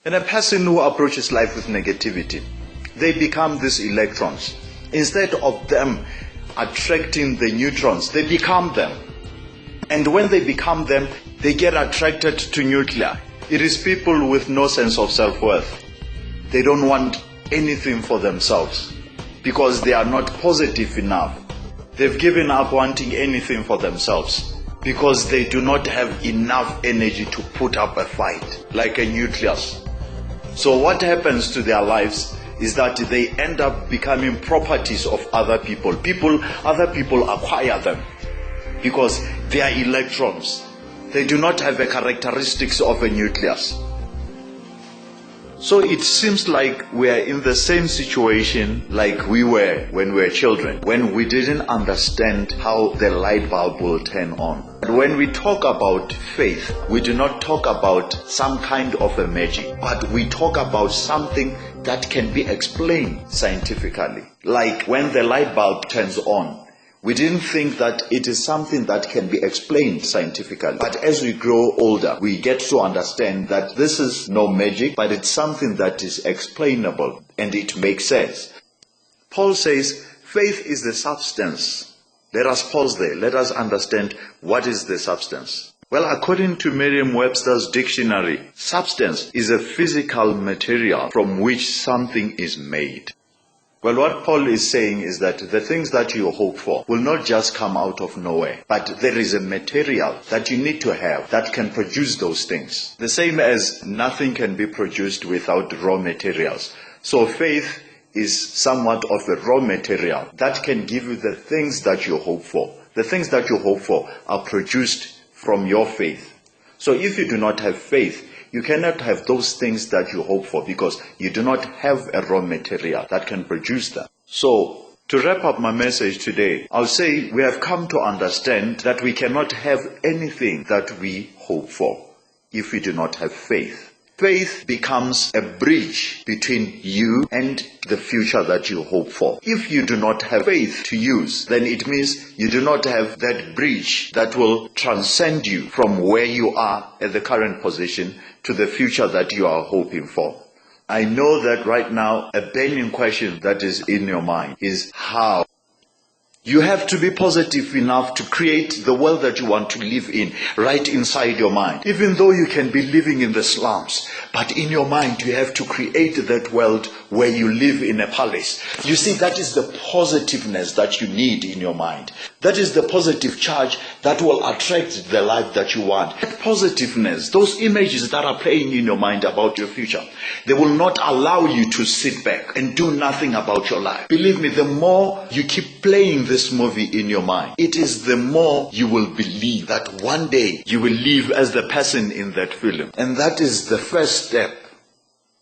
And a person who approaches life with negativity, they become these electrons. Instead of them attracting the neutrons, they become them. And when they become them, they get attracted to nuclear. It is people with no sense of self-worth. They don't want anything for themselves because they are not positive enough. They've given up wanting anything for themselves because they do not have enough energy to put up a fight, like a nucleus. So what happens to their lives is that they end up becoming properties of other people. Other people acquire them because they are electrons. They do not have the characteristics of a nucleus. So it seems like we are in the same situation like we were when we were children, when we didn't understand how the light bulb will turn on. When we talk about faith, we do not talk about some kind of a magic, but we talk about something that can be explained scientifically. Like when the light bulb turns on, we didn't think that it is something that can be explained scientifically. But as we grow older, we get to understand that this is no magic, but it's something that is explainable and it makes sense. Paul says, faith is the substance. Let us pause there. Let us understand what is the substance. Well, according to Merriam-Webster's dictionary, substance is a physical material from which something is made. Well, what Paul is saying is that the things that you hope for will not just come out of nowhere, but there is a material that you need to have that can produce those things. The same as nothing can be produced without raw materials. So faith is somewhat of a raw material that can give you the things that you hope for. The things that you hope for are produced from your faith. So if you do not have faith, you cannot have those things that you hope for because you do not have a raw material that can produce them. So, to wrap up my message today, I'll say we have come to understand that we cannot have anything that we hope for if we do not have faith. Faith becomes a bridge between you and the future that you hope for. If you do not have faith to use, then it means you do not have that bridge that will transcend you from where you are at the current position to the future that you are hoping for. I know that right now a burning question that is in your mind is how. You have to be positive enough to create the world that you want to live in right inside your mind. Even though you can be living in the slums, but in your mind you have to create that world where you live in a palace. You see, that is the positiveness that you need in your mind. That is the positive charge that will attract the life that you want. That positiveness, those images that are playing in your mind about your future, they will not allow you to sit back and do nothing about your life. Believe me, the more you keep playing this movie in your mind, it is the more you will believe that one day you will live as the person in that film. And that is the first step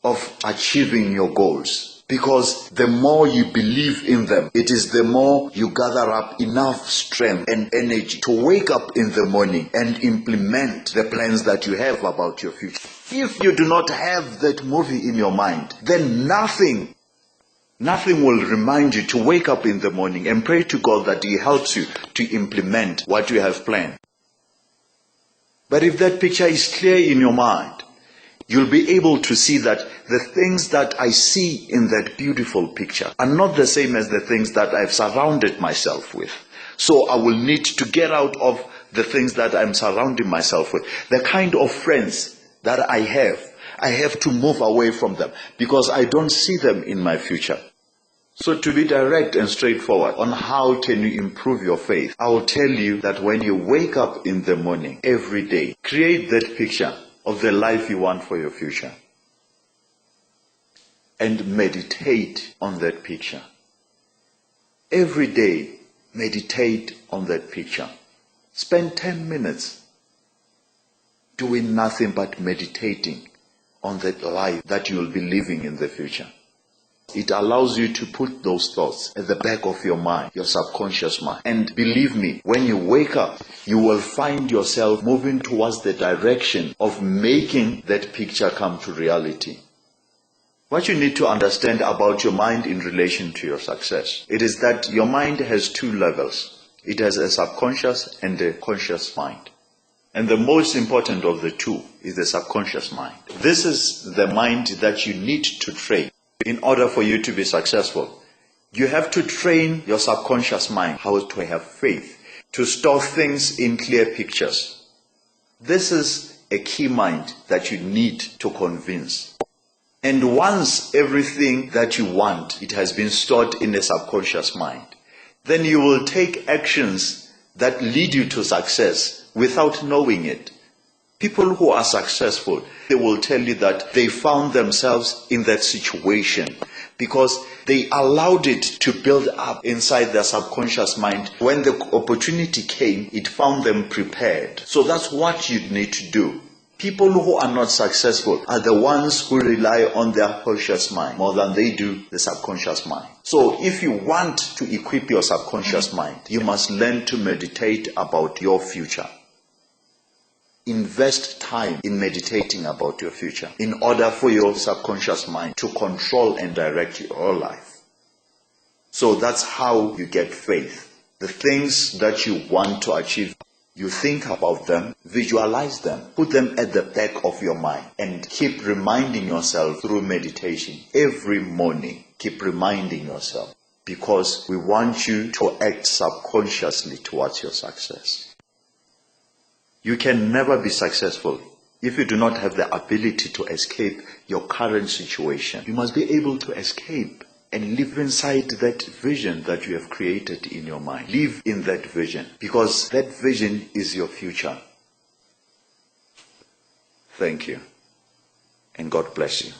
of achieving your goals. Because the more you believe in them, it is the more you gather up enough strength and energy to wake up in the morning and implement the plans that you have about your future. If you do not have that movie in your mind, then nothing will remind you to wake up in the morning and pray to God that He helps you to implement what you have planned. But if that picture is clear in your mind, you'll be able to see that the things that I see in that beautiful picture are not the same as the things that I've surrounded myself with. So I will need to get out of the things that I'm surrounding myself with. The kind of friends that I have to move away from them because I don't see them in my future. So to be direct and straightforward on how can you improve your faith, I will tell you that when you wake up in the morning every day, create that picture of the life you want for your future and meditate on that picture. Every day, meditate on that picture. Spend 10 minutes doing nothing but meditating on that life that you will be living in the future. It allows you to put those thoughts at the back of your mind, your subconscious mind. And believe me, when you wake up, you will find yourself moving towards the direction of making that picture come to reality. What you need to understand about your mind in relation to your success, it is that your mind has two levels. It has a subconscious and a conscious mind. And the most important of the two is the subconscious mind. This is the mind that you need to train in order for you to be successful. You have to train your subconscious mind how to have faith, to store things in clear pictures. This is a key mind that you need to convince. And once everything that you want, it has been stored in the subconscious mind, then you will take actions that lead you to success without knowing it. People who are successful, they will tell you that they found themselves in that situation because they allowed it to build up inside their subconscious mind. When the opportunity came, it found them prepared. So that's what you need to do. People who are not successful are the ones who rely on their conscious mind more than they do the subconscious mind. So if you want to equip your subconscious mind, you must learn to meditate about your future. Invest time in meditating about your future in order for your subconscious mind to control and direct your life. So that's how you get faith. The things that you want to achieve, you think about them, visualize them, put them at the back of your mind, and keep reminding yourself through meditation. Every morning, keep reminding yourself, because we want you to act subconsciously towards your success. You can never be successful if you do not have the ability to escape your current situation. You must be able to escape and live inside that vision that you have created in your mind. Live in that vision, because that vision is your future. Thank you, and God bless you.